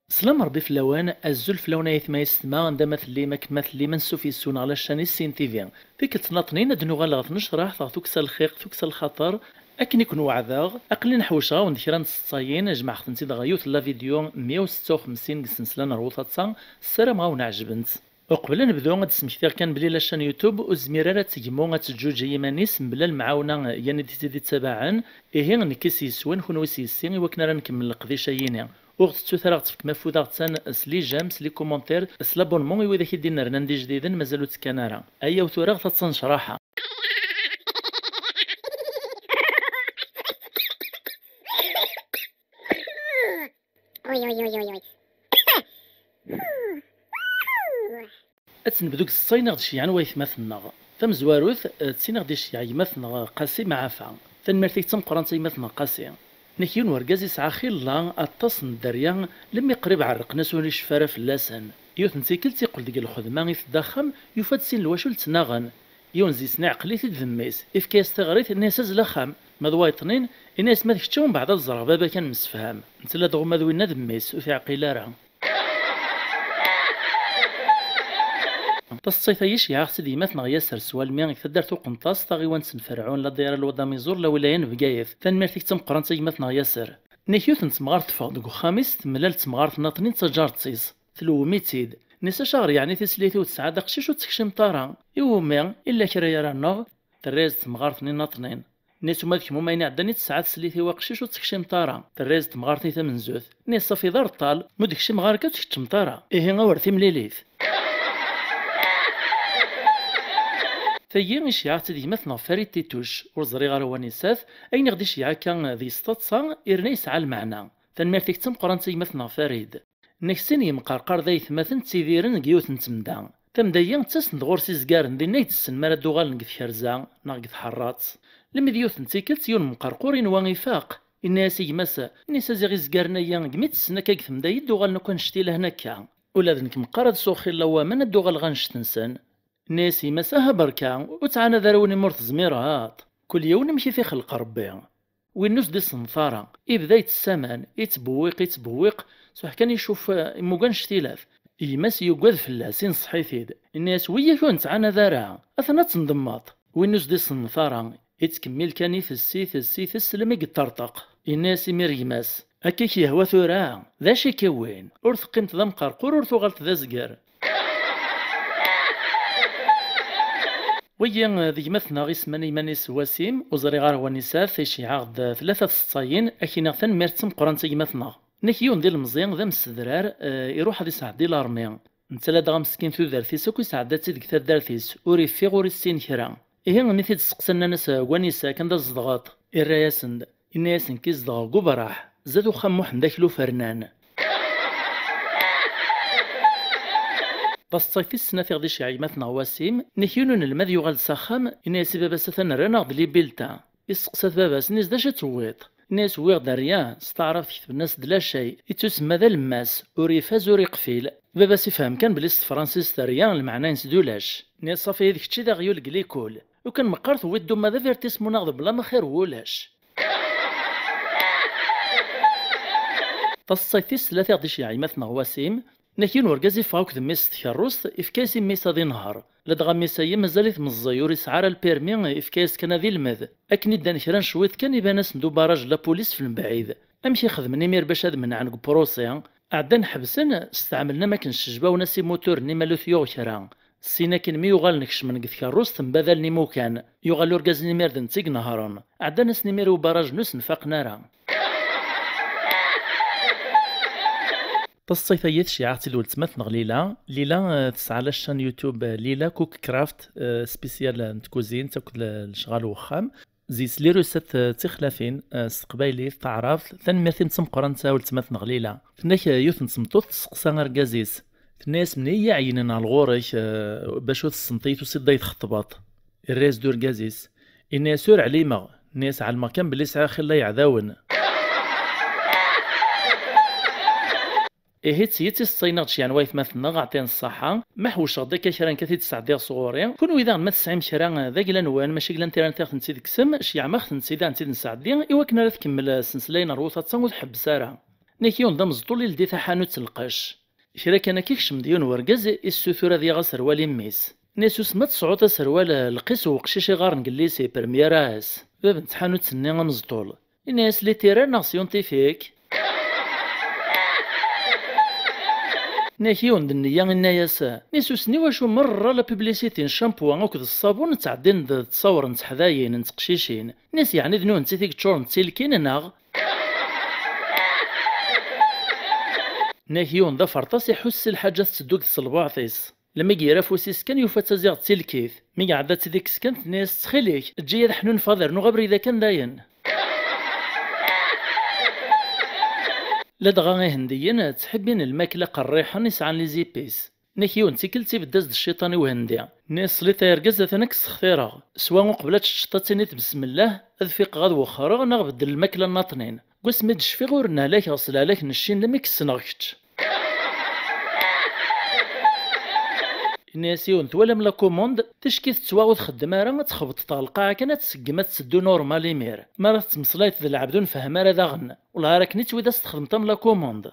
سلام ربي في اللوان الزول في لون ايث ما يسمى عندما مثلي ما كمثلي منسو في السون على الشاني السين تيفي فيك تناطنين ادنو غلط نشرح ثوكسا الخيق ثوكسا الخطر اكن يكون وعذاغ اقلي نحوشها ونديران الصايين جمع خدمتي دغيوت لا فيديو 156 سلسله نروطا السلام غاونا عجبنت وقبل نبداو غاد سمكتير كان بلي لاشان يوتيوب وزميرة تجمو غتجوج يمانيس بلا المعاونه يعني تزيد تباعا إيه نكيس يسوان كون وسيسي وكنا راه نكمل القضيه يينا وقت تثرغت فيك مفوضة تسان سلي جام سلي كومونتير سلابونمون إذا كي دينا رناندي جديدا مازالو تسكانارا أيا وثراغ تتصن شراحة أتنبدوك الصين غد شيعان ويث مثنغ ثم زواروث تسين غدي شيعي مثنغ قاسي مع فا ثنمرتيك تم قران تي مثنغ قاسي نكيون ورقازي سعى خيلا التصن الدريان لم يقرب عرق نسوني شفارة في اللسان يوثن تيكل تيقل ديك الخدمة يتدخم يفاد سين الواشل تناغن يونزي سنع عقلي تدميس إفكاس تغريت الناس زلخام مضوايطنين الناس ما تكتشون بعد الزرع بابا كان مسفهام نتلا دغو مذوين دميس وفي عقيلارا تصيفيش يا سيدي مثنغ ياسر سوال ميان تدارتو قنطاس طاغيوان سنفرعون لا دايره الوضع ميزور لا ولايان بقايف تنمرتيك تم قرانتي مثنغ ياسر نيكيوث نتمغار تفاق دكو خامس تملال تمغار تناطنين تجار تسيس تلو ميتيد نسا شهر يعني تسليثي وتسعة دقشيش وتكشم طارا يومي إلا كرا رانغ تريز تمغار تنين ناطنين نيسو مادك موماين عداني تسعة تسليثي وقشيش وتكشم طارا تريز تمغار تنين منزوث نيسا في دار الطال مدكشي مغاركا وتكشم طارا إيه غورثي مليليث ثيي إشياع تدي مثنى فريد تيتوش وزري غير ونساث أين غدي إشياع كان ذي ستطسا إرني يسعى المعنى تنمرتك تم قرانتي مثنى فريد نكسين يمقرقر ذي ثماثن تيذيرن قيوث نتمدا تمدايا تسن دغورسي زكارن دي نيت السن مالا دوغال نقذ كرزا نقذ حرات لما ديوث نتيكلت يون مقرقورين وغيفاق الناس يمسا الناس زيغي زكارنايا قميت السنة كاك ثمدايا دوغال نكون شتي لهناكا ولا ذنك مقارد سوخي لوا من الدوغال غنشتنسن ناسي مساها بركا وتعانا ذروني مرت زميرات كل يوم نمشي في خلق ربي وين نوس دي صنفارة بداية السمان يتبويق صح كان يشوف موقان شتيلاف يماس يوقذ فلاسين صحيثيد الناس ويا كون تعانا ذرا اثنا تنضماط وين نوس دي صنفارة يتكمل كان السيث السلمي قطرطق الناس مريماس هكاك يهوى ثورا ذا شي كوين ورث قيمت ذا مقرقور ورث غلط ذا زقار ويا ذي مثنى غيسماني مانيس وسيم وزري غار ونساء في شعاغ ثلاثة ستين أكينا ثن مرتم قرانتي مثنى نكيون ديال المزيان ذا مسدرار يروح هذي يسعدي لارمي نتلا دغا مسكين ثوذرتيس وكو يسعداتي ديك ثدارتيس وريفي غور السين كرا إيه نيثي تسقسنا ناس ونساء كان دا الزضغاط الراياسند الناس كيزدغا قبراح زادو خموح داكلو فرنان بسطيتي السنة في غدي شي مثنى وسيم نكيونون المذ يغال ساخام الناس بابا ستن رانا غد لي بيلتا يسقسات بابا سنيس داش تويط الناس ويغ داريان استعرف كتب الناس دلا شيء يتسمى ذا الماس وريفاز وريقفيل بابا سيفهم كان بليست فرانسيس داريان المعنى نسدولاش الناس صافي هذيك تشي ذا غيول كليكول وكان مقارث ويدو ماذا فيرتيس مناغض بلا ما خير ولاش بسطيتي الثلاثة غدي شي مثنى وسيم نكين ورقازي فاوك ذميس تكروس إفكاسي ميسا ذي نهار لدغا ميسايا مازالت مزيور يسعار البيرمي إفكاس كان ذي المذ أكني دان كران شويت كان يبانس ندو باراج لا بوليس في البعيد أمشي خدمني مير باش هاد من عنق بروسيا عدان حبسن استعملنا ما كنش شجبا وناسي موتور ني مالو ثيو كرا سينا كن مي يغال نكش من كروس ثم بذل نيمو كان يغال ورقاز نيمير دن تيق نهارا عدان ناس نيمير وباراج نوس نفاق نارا تصيفيات شيعتي الولد مثنغ ليلى تسعى على الشان يوتيوب ليلى كوك كرافت سبيسيال نتكوزين تاكل الشغال وخام زي سلي روسات تخلافين استقبايلي تعرف ثاني مثل نتم قرانتا ولد مثنغ ليلى فناك يوث نتمطوط تسقسا ركازيس الناس مني عيننا على الغورك باش السنطيت وسيدا يتخطبط الراس دور كازيس الناس سور عليما الناس على المكان بلي سعى خلا يعذاون إيه تسيتي الصينغ شيان وايف مثلنا غعطين الصحة ما حوش غدا كران كثي تسعدي صغوري كون إذا ما تسعيم كران ذا قلا نوان ماشي قلا نتيران تاخد نسيد كسم شيع ما خد نسيد نسيد نسعدي إوا كنا راه تكمل السنسلين روثة تصنغ تحب سارة نيكيون دا مزطول لدي حانوت تلقاش شرا كان كيكش مديون ورقز السوثورة ذي غا سروال ميس ناسو سمات صعوطة سروال القيس وقشيشي غار نقليسي برميراس باب نتحانوت سنين مزطول الناس لي تيران ناغ سيونتيفيك ناكيون دنيا الناياسا نيسو سني واشو مرة لا بوبليسيتي الشامبوان اوكد الصابون تعدين تصور نتحذاين نتقشيشين ناس يعني ذنو نتيتيك تشور نتسيلكين ناغ ناكيون ذا فرطاس يحس الحاجة تسدوك تصلباعطيس لما يجي فوسيس كان يوفا تزيغ تسيلكيث مي قعدت تذيك سكنت ناس تخليك تجي ذا فاضر نو غبر اذا كان داين لا دغا هنديين تحبين الماكله قريحه نسعان لي زيبيس نكيون تيكلتي بداز الشيطاني وهندي ناس لي تيرقز ثانك سختيرا سواء قبلت الشطاتيني بسم الله اذفيق غاد وخرا نغبدل الماكله الناطنين قوس مد شفي غورنا لك غسل عليك نشين لما كسنغكتش ناسيون تولا من لا كوموند تشكي تتواغد خدمه تخبط طالقه كانت تسقمات تسدو نورمالي مير ما راه تمصلايت ذا العبد نفهم راه داغن ولا راك نيت ودا استخدمتها من لا كوموند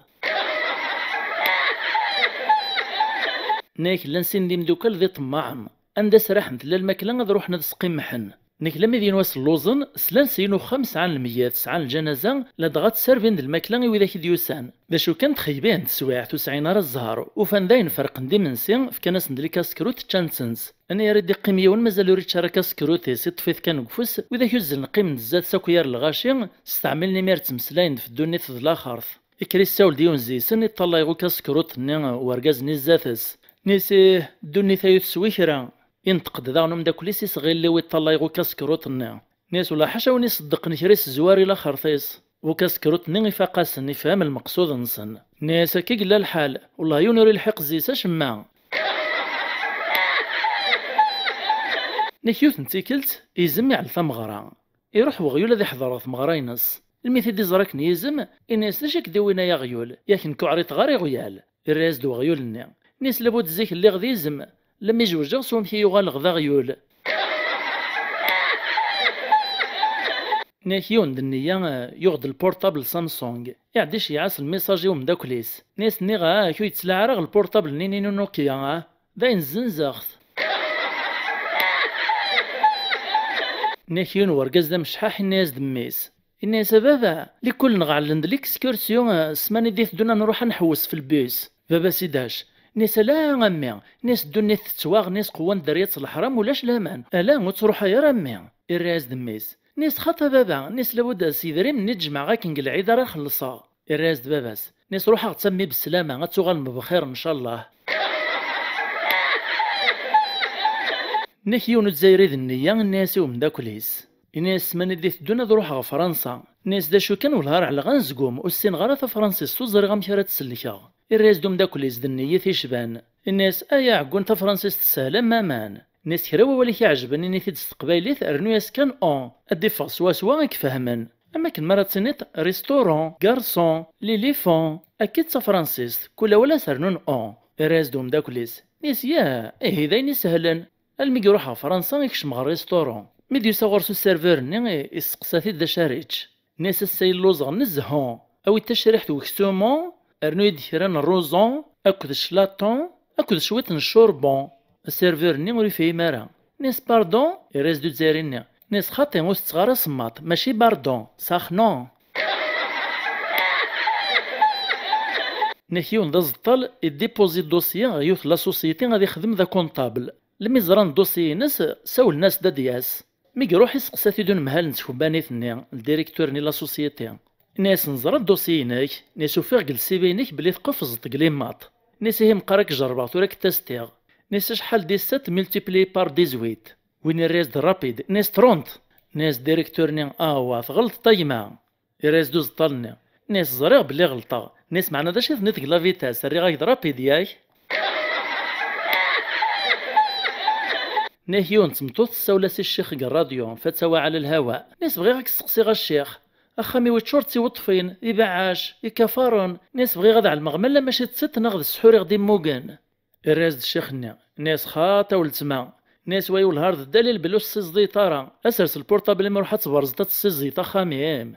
نيك لنسين دي مدوكل ذي طماعم عندها سراح مثل الماكله غاد روحنا نسقي محن نيك لما يدين واس اللوزن سلان سينو 5% 9 الجنازه لا دغات سيرفين د الماكله وذاك ديوسان باش كانت خيبان تسواع تسعين راه الزهر وفان داين فرق ندي منسي في كناس ندير كاسكروت تشانسنس انا يا ردي قيميه مازال ريت شارك كاسكروت سي طفيت كان قفوس وذاك يوزن قيم الزاد ساكويار الغاشي استعملني ميرت مسلاين في الدنيا في الاخر إكريس ساول ديون زي سن يطلع يغو كاسكروت ني ورقاز نزاتس نيسيه دوني ثايث سويكرا ينتقد ذا نوم داك ليسي صغير اللي ويطلع يغو كاسكروت ني ناس ولا حاشا وني صدقني كريس زواري لا خرطيس وكاسكروت ني فاقاسن يفهم المقصود نصن ناس كي قلا الحال والله يونوري الحق زيسا شما نكيوت نتيكلت يزم على ثمغرا يروح وغيول ذي حضر ثمغرا ينص الميثي دي زراك نيزم الناس لاشك ديوينا يا غيول ياك نكو عريط غاري غيال الراس دو غيول النيا نيس لابد الزيك اللي غدي يزم لما يجوج سوم كي يغال غدا غيول ناكيون دنيا يغد البورتابل سامسونج يعديش يعاس الميساجي ومداكليس ناس نيغا كي يتسلعرغ البورتابل نينينو نوكيا داين زنزاخت ناكيون ورقاز دا مشحاح الناس دميس الناس بابا لكل نغعلند ليكسكورسيون سماني ديت دونا نروح نحوس في البيس بابا سيداش ناس لا غمي ناس دوني تتواغ ناس قوان دريات الحرام ولاش لامان الا وتروح يا رمي الراس دميس ناس خاطا بابا ناس لابد سيدري من نجمع غاك نقلعيد راه خلصا الراس دباباس ناس روحها تسمي بالسلامه غتوغال بخير ان شاء الله ناكيون الجزائري النية الناس ومن داكليس الناس من ديت دونا دروحها فرنسا ناس داشو كان والهار على غنزقوم والسين غارة فرنسيس توزر غامشارة تسلكا الراس دوم داكليس دنية تيشبان الناس ايا عقون تا فرنسيس تسالم مامان ناس كراوة ولي كيعجبني نيتي تستقبايليت ارنو ياسكان ادي فاغ سوا كيفهمن اما كان مرة تسنيت ريستورون غارسون ليليفون اكيد تا فرنسيس كل ولا سرنون الراس دوم داكليس ناس يا دايني سهلن المي يروح فرنسا يكشم غير ريستورون ميديو صغر سو سيرفور ني يسقساتي دا شاريتش ناس السيل لوزغ نزهون او التشريح وكسومون ارنو يديران الروزون اكد الشلاطون اكد شويه الشوربون السيرفور ني وري فيه مارا ناس باردون يريز دو تزارين ناس خاطي مستغار صماط ماشي باردون ساخنون نحيون دا زطال يديبوزي الدوسيي غيوث لا سوسيتي غادي يخدم ذا كونطابل لمي زران دوسيي ناس ساول ناس دادياس مي يروح يسقساتي دون مهال نتكوباني ثنيا الديريكتور ني لا سوسيتي ناس نزرا الدوسيي ناك ناس وفيغ جلسي بينك بلي تقفز تقليماط ناس هي مقراك جربات وراك تاستيغ ناس شحال دي 7 ملتيبلي بار 18 وين الريز رابيد ناس 30 ناس ديريكتور ني واث غلط طيمه الريز دوز طالني ناس زريغ بلي غلطه ناس معنا داش ثنيت لا فيتاس ري غاك رابيد ياك ناهيون تمطوط سولاسي الشيخ الراديو فتاوى على الهواء ناس بغي غاك تسقسي غا الشيخ اخامي ويتشورتي وطفين يبعاش يكفرون ناس بغي غدا على المغمل لما ماشي تست ناخذ السحوري غدي موكان الراز الشيخنا ناس خاطا ولتما ناس وايو الهارد الدليل بلوس سيزدي طارا اسرس البورطابل ما روح تبرز تسيزي خاميم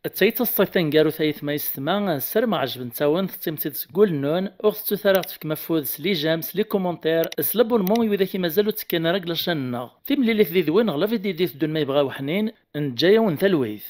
تايت الصيتان قالوا ثايث ما يستمع السر ما عجب نتاون تيمتي تقول نون اخت ثراغت فيك مفوذ سلي جامس لي كومونتير سلبوا المون اذا كي مازالوا تكنا راكلا شنا في ملي في ذي وين غلا في دي دون ما يبغاو حنين نجايا ونثلويث